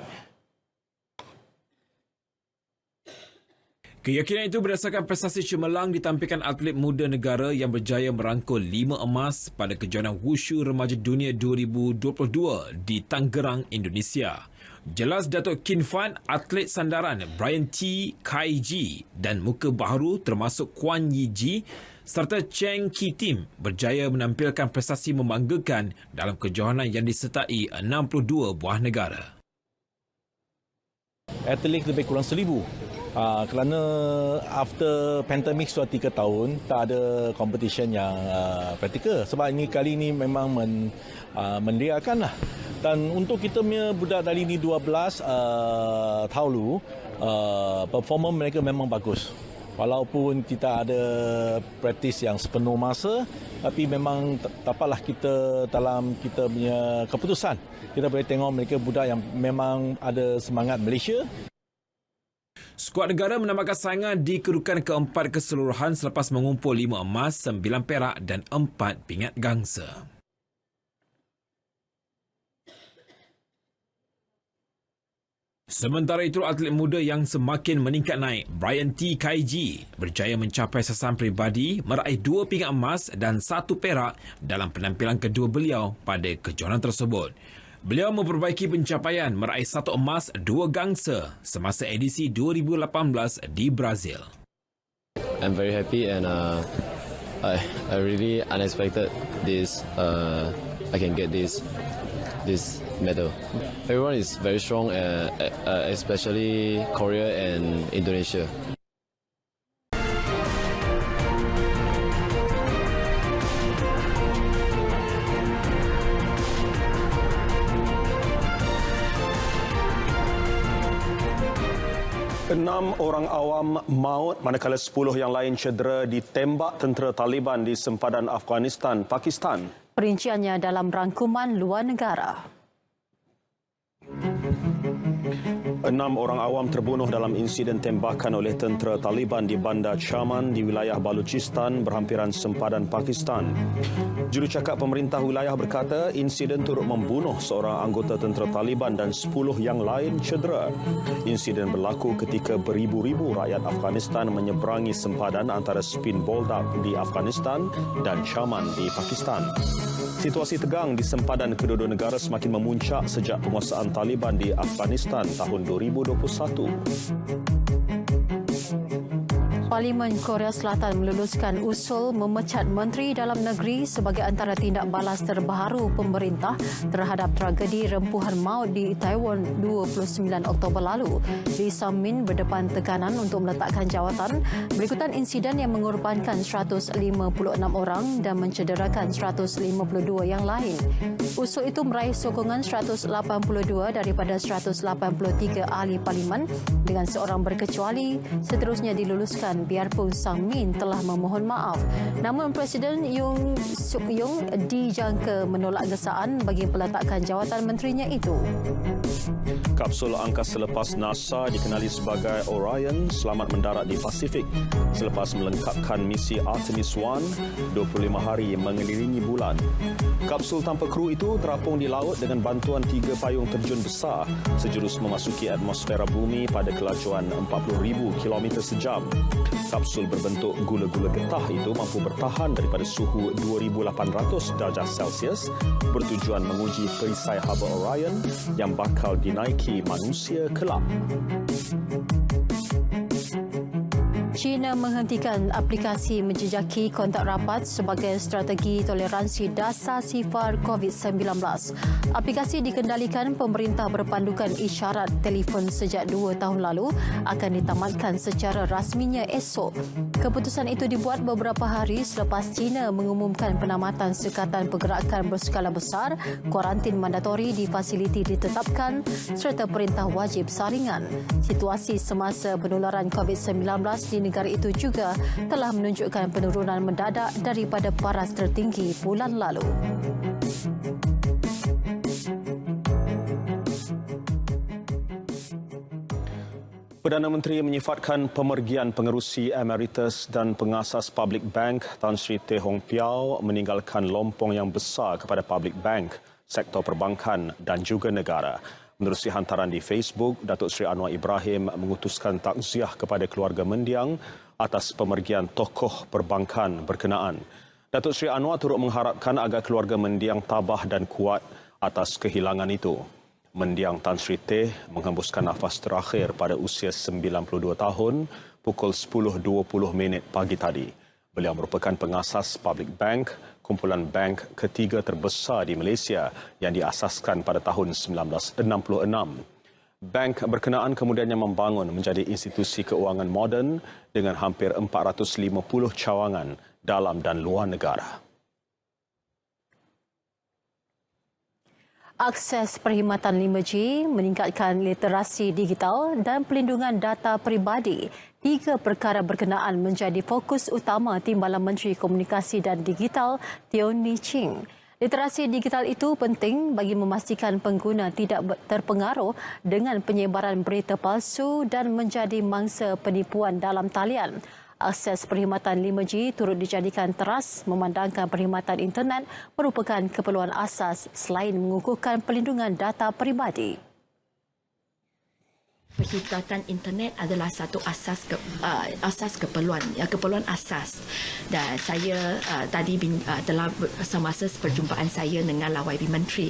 Keyakinan itu berdasarkan prestasi cemerlang ditampilkan atlet muda negara yang berjaya merangkul 5 emas pada kejohanan wushu remaja dunia 2022 di Tanggerang, Indonesia. Jelas Datuk Kin Fat, atlet sandaran Brian T. Kai Ji dan muka baharu termasuk Kuan Yi Ji serta Cheng Ki Tim berjaya menampilkan prestasi membanggakan dalam kejohanan yang disertai 62 buah negara. Atlet lebih kurang 1,000. Kerana after pandemic sudah 3 tahun tak ada competition yang praktikal, sebab ini kali ini memang mendiriakan lah. Dan untuk kita punya budak dari ni 12 tahun lalu, performa mereka memang bagus. Walaupun kita ada praktis yang sepenuh masa, tapi memang dapatlah kita dalam kita punya keputusan. Kita boleh tengok mereka budak yang memang ada semangat Malaysia. Skuad negara menambahkan saingan di kedudukan keempat keseluruhan selepas mengumpul 5 emas, 9 perak dan 4 pingat gangsa. Sementara itu, atlet muda yang semakin meningkat naik, Brian T. Kai Ji, berjaya mencapai sasaran peribadi meraih 2 pingat emas dan 1 perak dalam penampilan kedua beliau pada kejohanan tersebut. Beliau memperbaiki pencapaian meraih 1 emas, 2 gangsa semasa edisi 2018 di Brazil. I'm very happy and I really unexpected this. I can get this medal. Everyone is very strong, especially Korea and Indonesia. 6 orang awam maut manakala 10 yang lain cedera ditembak tentera Taliban di sempadan Afghanistan, Pakistan. Perinciannya dalam rangkuman luar negara. 6 orang awam terbunuh dalam insiden tembakan oleh tentera Taliban di Bandar Chaman di wilayah Balochistan berhampiran sempadan Pakistan. Jurucakap pemerintah wilayah berkata insiden turut membunuh seorang anggota tentera Taliban dan 10 yang lain cedera. Insiden berlaku ketika beribu-ribu rakyat Afghanistan menyeberangi sempadan antara Spin Boldak di Afghanistan dan Chaman di Pakistan. Situasi tegang di sempadan kedua-dua negara semakin memuncak sejak penguasaan Taliban di Afghanistan tahun 2021. Parlimen Korea Selatan meluluskan usul memecat Menteri Dalam Negeri sebagai antara tindak balas terbaru pemerintah terhadap tragedi rempuhan maut di Taiwan 29 Oktober lalu. Lee Sam-min berdepan tekanan untuk meletakkan jawatan berikutan insiden yang mengorbankan 156 orang dan mencederakan 152 yang lain. Usul itu meraih sokongan 182 daripada 183 ahli parlimen dengan seorang berkecuali. Seterusnya diluluskan biarpun Sang-min telah memohon maaf. Namun Presiden Yoon Suk Yeol dijangka menolak gesaan bagi peletakan jawatan menterinya itu. Kapsul angkasa lepas NASA dikenali sebagai Orion selamat mendarat di Pasifik selepas melengkapkan misi Artemis 1 25 hari mengelilingi bulan. Kapsul tanpa kru itu terapung di laut dengan bantuan 3 payung terjun besar sejurus memasuki atmosfera bumi pada kelajuan 40,000 km sejam. Kapsul berbentuk gula-gula getah itu mampu bertahan daripada suhu 2,800 darjah Celsius bertujuan menguji perisai haba Orion yang bakal dinaiki manusia kelak. China menghentikan aplikasi menjejaki kontak rapat sebagai strategi toleransi dasar sifar COVID-19. Aplikasi dikendalikan pemerintah berpandukan isyarat telefon sejak 2 tahun lalu akan ditamatkan secara rasminya esok. Keputusan itu dibuat beberapa hari selepas China mengumumkan penamatan sekatan pergerakan berskala besar, kuarantin mandatori di fasiliti ditetapkan serta perintah wajib saringan. Situasi semasa penularan COVID-19 di negara itu juga telah menunjukkan penurunan mendadak daripada paras tertinggi bulan lalu. Perdana Menteri menyifatkan pemergian pengerusi emeritus dan pengasas Public Bank Tan Sri Tee Hong Piao meninggalkan lompong yang besar kepada Public Bank, sektor perbankan dan juga negara. Menerusi hantaran di Facebook, Datuk Seri Anwar Ibrahim mengutuskan takziah kepada keluarga mendiang atas pemergian tokoh perbankan berkenaan. Datuk Seri Anwar turut mengharapkan agar keluarga mendiang tabah dan kuat atas kehilangan itu. Mendiang Tan Sri Tee menghembuskan nafas terakhir pada usia 92 tahun pukul 10.20 pagi tadi. Beliau merupakan pengasas Public Bank, kumpulan bank ketiga terbesar di Malaysia yang diasaskan pada tahun 1966. Bank berkenaan kemudiannya membangun menjadi institusi keuangan moden dengan hampir 450 cawangan dalam dan luar negara. Akses perkhidmatan 5G, meningkatkan literasi digital dan pelindungan data peribadi. 3 perkara berkenaan menjadi fokus utama Timbalan Menteri Komunikasi dan Digital Teo Nii Ching. Literasi digital itu penting bagi memastikan pengguna tidak terpengaruh dengan penyebaran berita palsu dan menjadi mangsa penipuan dalam talian. Akses perkhidmatan 5G turut dijadikan teras memandangkan perkhidmatan internet merupakan keperluan asas selain mengukuhkan pelindungan data peribadi. Perkhidmatan internet adalah satu asas keperluan asas. Dan saya tadi dalam semasa perjumpaan saya dengan YB Menteri,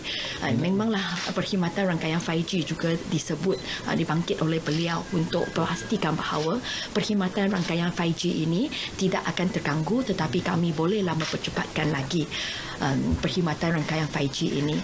memanglah perkhidmatan rangkaian 5G juga disebut dibangkit oleh beliau untuk memastikan bahawa perkhidmatan rangkaian 5G ini tidak akan terganggu, tetapi kami bolehlah mempercepatkan lagi perkhidmatan rangkaian 5G ini.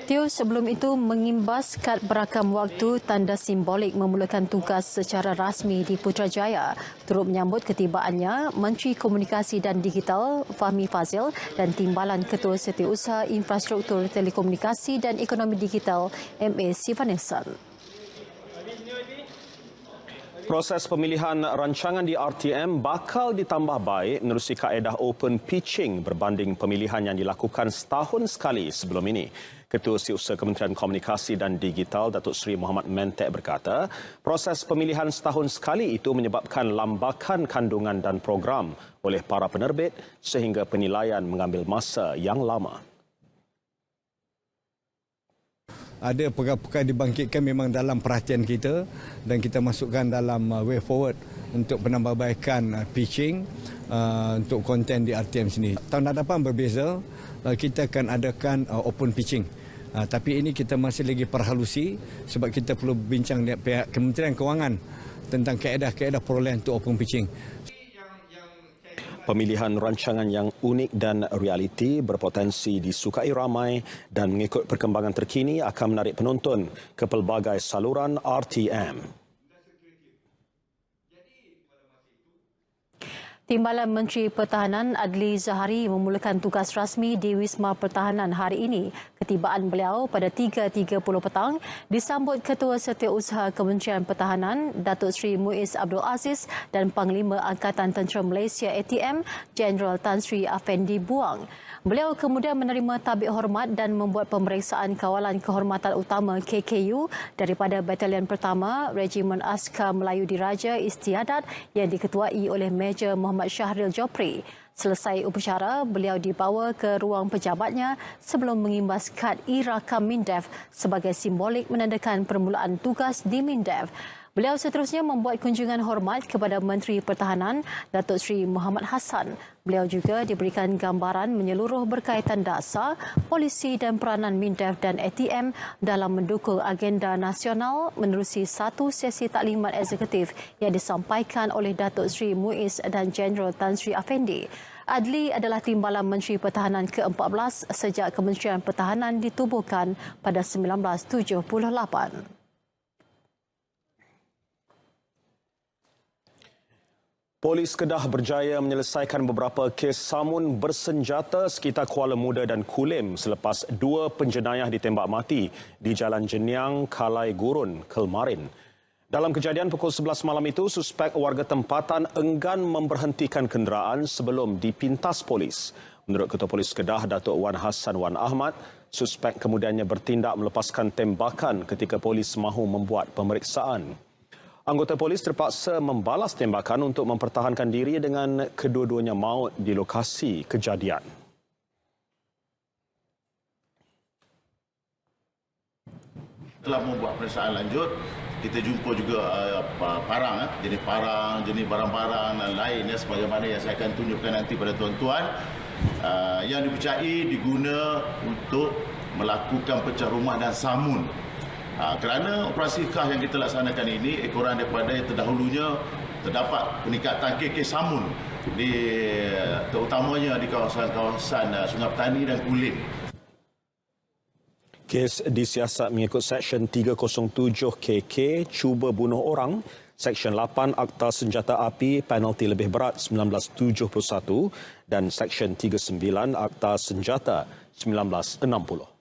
Teo sebelum itu mengimbas kad berakam waktu tanda simbolik memulakan tugas secara rasmi di Putrajaya. Turut menyambut ketibaannya Menteri Komunikasi dan Digital Fahmi Fazil dan Timbalan Ketua Setiausaha Infrastruktur Telekomunikasi dan Ekonomi Digital MA Sivanesan. Proses pemilihan rancangan di RTM bakal ditambah baik menerusi kaedah open pitching berbanding pemilihan yang dilakukan setahun sekali sebelum ini. Ketua Setiausaha Kementerian Komunikasi dan Digital Datuk Seri Muhammad Mentek berkata, proses pemilihan setahun sekali itu menyebabkan lambakan kandungan dan program oleh para penerbit sehingga penilaian mengambil masa yang lama. Ada perkara-perkara dibangkitkan memang dalam perhatian kita dan kita masukkan dalam way forward untuk penambahbaikan pitching untuk konten di RTM sini. Tahun hadapan berbeza, kita akan adakan open pitching. Tapi ini kita masih lagi perhalusi sebab kita perlu bincang dengan pihak Kementerian Kewangan tentang kaedah-kaedah perolehan untuk open pitching. Pemilihan rancangan yang unik dan realiti berpotensi disukai ramai dan mengikut perkembangan terkini akan menarik penonton ke pelbagai saluran RTM. Timbalan Menteri Pertahanan Adli Zahari memulakan tugas rasmi di Wisma Pertahanan hari ini. Ketibaan beliau pada 3.30 petang disambut Ketua Setiausaha Kementerian Pertahanan Datuk Seri Muiz Abdul Aziz dan Panglima Angkatan Tentera Malaysia ATM Jeneral Tan Sri Afendi Buang. Beliau kemudian menerima tabik hormat dan membuat pemeriksaan kawalan kehormatan utama KKU daripada Batalion Pertama Regimen Askar Melayu Diraja Istiadat yang diketuai oleh Major Muhammad Syahril Jopri. Selesai upacara, beliau dibawa ke ruang pejabatnya sebelum mengimbas kad e-rakam MINDEF sebagai simbolik menandakan permulaan tugas di MINDEF. Beliau seterusnya membuat kunjungan hormat kepada Menteri Pertahanan Datuk Seri Muhammad Hassan. Beliau juga diberikan gambaran menyeluruh berkaitan dasar, polisi dan peranan MINDEF dan ATM dalam mendukung agenda nasional menerusi satu sesi taklimat eksekutif yang disampaikan oleh Datuk Seri Muiz dan Jeneral Tan Sri Afendi. Adli adalah timbalan Menteri Pertahanan ke-14 sejak Kementerian Pertahanan ditubuhkan pada 1978. Polis Kedah berjaya menyelesaikan beberapa kes samun bersenjata sekitar Kuala Muda dan Kulim selepas dua penjenayah ditembak mati di Jalan Jeniang, Kalai Gurun, Kelmarin. Dalam kejadian pukul 11 malam itu, suspek warga tempatan enggan memberhentikan kenderaan sebelum dipintas polis. Menurut Ketua Polis Kedah, Datuk Wan Hassan Wan Ahmad, suspek kemudiannya bertindak melepaskan tembakan ketika polis mahu membuat pemeriksaan. Anggota polis terpaksa membalas tembakan untuk mempertahankan diri dengan kedua-duanya maut di lokasi kejadian. Telah membuat pemeriksaan lanjut, kita jumpa juga parang, jenis barang-barang lain sebagaimana yang saya akan tunjukkan nanti pada tuan-tuan yang dipercayai diguna untuk melakukan pecah rumah dan samun. Kerana operasi khas yang kita laksanakan ini ekoran daripada yang terdahulunya terdapat peningkatan kes samun terutamanya di kawasan-kawasan Sungai Petani dan Kulim. Kes disiasat mengikut Seksyen 307 KK cuba bunuh orang, Seksyen 8 Akta Senjata Api penalti lebih berat 1971 dan Seksyen 39 Akta Senjata 1960.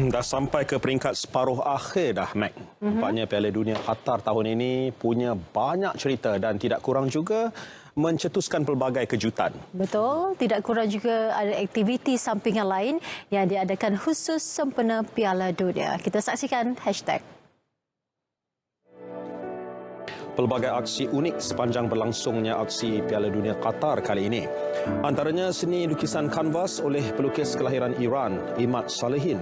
Dah sampai ke peringkat separuh akhir dah, Mac. Nampaknya Piala Dunia Qatar tahun ini punya banyak cerita dan tidak kurang juga mencetuskan pelbagai kejutan. Betul, tidak kurang juga ada aktiviti sampingan lain yang diadakan khusus sempena Piala Dunia. Kita saksikan #. pelbagai aksi unik sepanjang berlangsungnya aksi Piala Dunia Qatar kali ini. Antaranya seni lukisan kanvas oleh pelukis kelahiran Iran, Imad Salehin.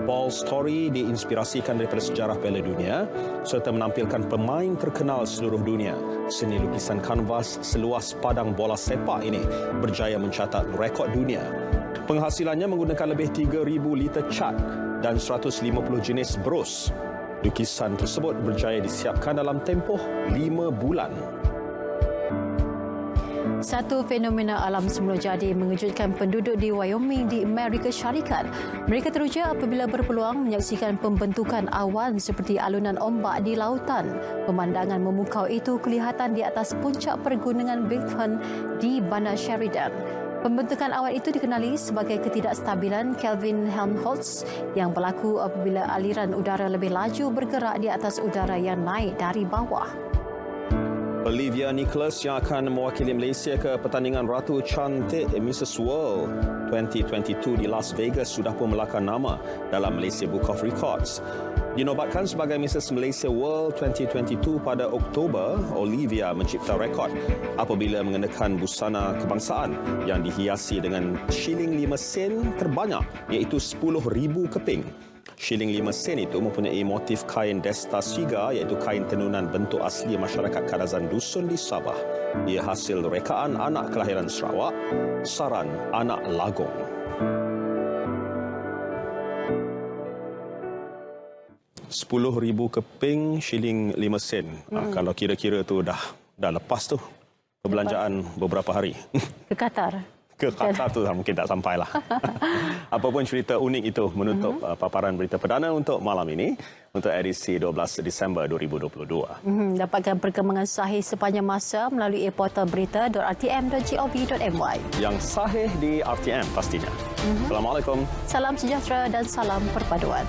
Ball Story diinspirasikan daripada sejarah Piala Dunia serta menampilkan pemain terkenal seluruh dunia. Seni lukisan kanvas seluas padang bola sepak ini berjaya mencatat rekod dunia. Penghasilannya menggunakan lebih 3,000 liter cat dan 150 jenis bros. Lukisan tersebut berjaya disiapkan dalam tempoh 5 bulan. Satu fenomena alam semula jadi mengejutkan penduduk di Wyoming di Amerika Syarikat. Mereka teruja apabila berpeluang menyaksikan pembentukan awan seperti alunan ombak di lautan. Pemandangan memukau itu kelihatan di atas puncak pergunungan Bigton di Bandar Sheridan. Pembentukan awan itu dikenali sebagai ketidakstabilan Kelvin Helmholtz yang berlaku apabila aliran udara lebih laju bergerak di atas udara yang naik dari bawah. Olivia Nicholas yang akan mewakili Malaysia ke pertandingan Ratu Cantik Mrs. World 2022 di Las Vegas sudah pun melakar nama dalam Malaysia Book of Records. Dinobatkan sebagai Mrs. Malaysia World 2022 pada Oktober, Olivia mencipta rekod apabila mengenakan busana kebangsaan yang dihiasi dengan shilling 5 sen terbanyak iaitu 10,000 keping. Shilling 5 sen itu mempunyai motif kain Desta Siga iaitu kain tenunan bentuk asli masyarakat Kadazan Dusun di Sabah. Ia hasil rekaan anak kelahiran Sarawak, Saran anak Lagong. RM10,000 keping, shilling 5 sen. Kalau kira-kira tu dah lepas tu perbelanjaan beberapa hari. Ke Qatar. Ke Qatar tu mungkin tak sampailah. Apapun cerita unik itu menutup paparan berita perdana untuk malam ini untuk edisi 12 Disember 2022. Dapatkan perkembangan sahih sepanjang masa melalui portal berita.rtm.gov.my. Yang sahih di RTM pastinya. Assalamualaikum. Salam sejahtera dan salam perpaduan.